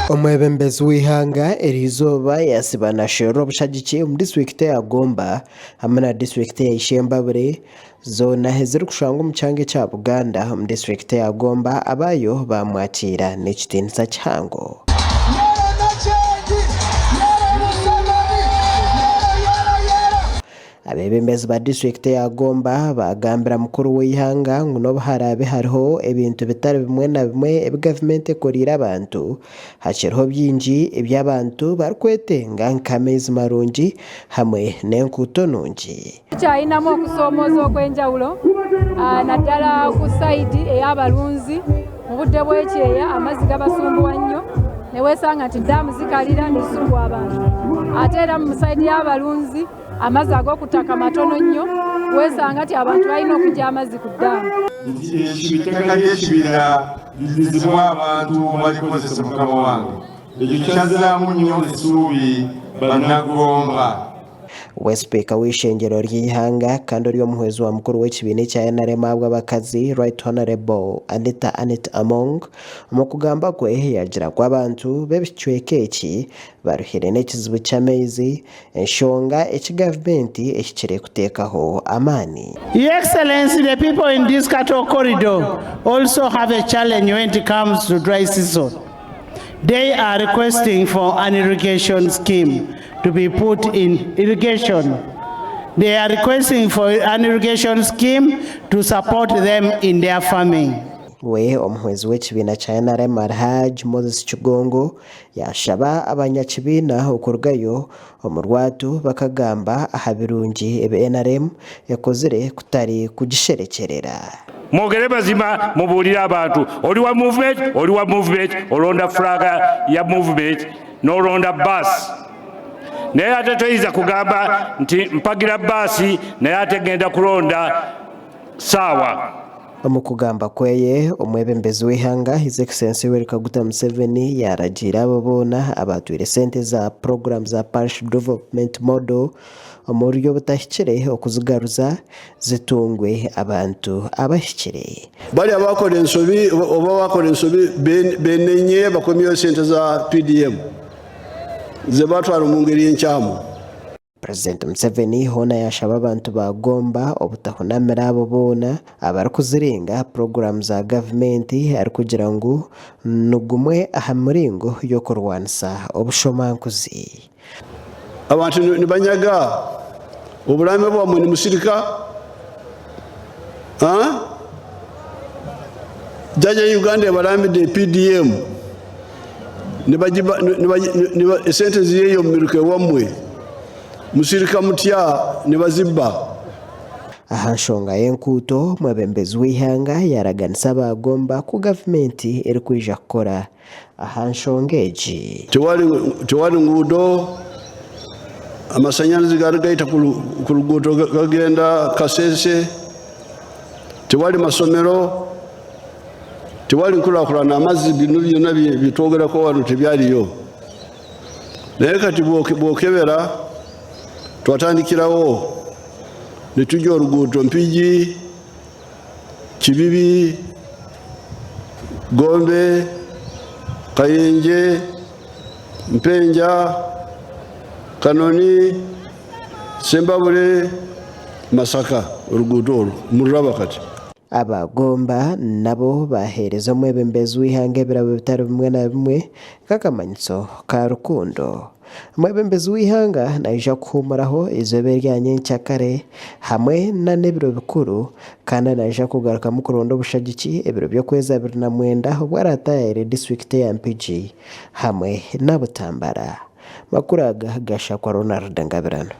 Omwebembezi w'ihanga eriizooba yasiba shoro obushagiki omu disitulikiti ya Gomba hamwe na disitulikiti ya Ishembabure zoona ezirikushangwa omu kyanga ekya Buganda omu disitulikiti ya Gomba abayo bamwatiira n'ekitiinisa kihango. Abebembezi ba disitulikiti ya Gomba bagambira mukuru w'ihanga ngu n'obuharabe hariho ebintu bitari bimwe na bimwe ebi gavumenti ekoriire abantu hakiriho byingi eby'abantu barikwetenga nk'amaizi marungi hamwe n'enkuuto nungi. Kyayinamu okusoomoza okw'enjawulo naddala ku sayidi ey'abalunzi mu budde bw'ekyeya amazzi gabasumbuwa nnyo ne weesanga nti ddaamu zikalira ne zisumbuwa abantu ate era mu sayidi y'abalunzi amazzi ag'okutaka matono nnyo weesanga nti abantu balina okujja amazzi ku ddaamu. Ettaka ly'ekibira lizibwa abantu balikozesa mukama wange ekyo kyazzaamu nnyo essuubi bannagomba. Weesipiika w'ishengyero ry'ihanga kandi omuhwezi wa mukuru w'ekibiina ekya NRM abakazi Right Honorable Anita Among omu kugamba kwe yagira ngu abantu b'ebicweka eki baruhire n'ekizibu ky'amaizi enshonga eki gavumenti ekikire kuteekaho amaani. Your Excellency, the people in this cattle corridor also have a challenge when it comes to dry season. They are requesting for an irrigation scheme to be put in irrigation. They are requesting for an irrigation scheme to support them in their farming. We omuhwezi w'ekibiina kya NRM Alhaji Moses Kigongo yashaba abanyakibiina okurugayo omu rwatu bakagamba aha birungi ebe NRM yakozire kutari kugisherekerera. Mwogere mazima mubuulire abantu oli wa movement olonda flaga ya movement n'olonda bus naye ate toyinza kugamba nti mpagira basi naye ate genda kulonda saawa. Omu kugamba kweye omwebembezi w'ihanga His Excellency Yoweri Kaguta Museveni yaragira abo boona abatwire sente za program za Parish Development Model omu buryo butahikire okuzigaruza zitungwe abantu abahikire. Bali abakora ensobi oba bakora ensobi benenye bakomyeyo sente za PDM ze batwara mu ngeri y'enkyamu. President Museveni hoona yashaba abantu bagomba obutahunamira abo boona abarikuzirenga program za gavumenti arikugira ngu nugumwe aha muringo y'okurwanisa obushomankuzi. Abantu nibanyaga obulame bwamwe ni musirika jaja Uganda balambide PDM niba esente ziyeyo mumiruke wamwe musirika mutya nibazibba. Aha nshonga y'enkuuto mwebembezi w'ihanga yaraganisa bagomba ku gavumenti erikwija kukora aha nshonga egi. Tewali nguudo amasanyalaze gari gaita ku luguudo gagenda Kasese, tewali masomero, tewali nkulaakulana amazzi bino byonna bitwogerako wano tebyaliyo. Naye kati bwokebera twatandikirawo ne tujja oluguudo Mpigi, Kibibi, Gombe, Kayenje, Mpenja, Kanoni, Sembabule, Masaka oluguudo olwo mulaba kati. Abagomba nabo bahereza omwebembezi w'ihanga ebirabo bitari bimwe na bimwe k'akamanyiso ka rukundo. Omwebembezi w'ihanga naija kuhumuraho izooba rya nyenkyakare hamwe n'ebiro bikuru kandi naija kugarukamu kuronda obushagiki ebiro by'okwezi 29 obwo aratayire disitulikiti ya Mpigi hamwe na Butambara. Makuru aga gashakwa Ronald Ngabirano.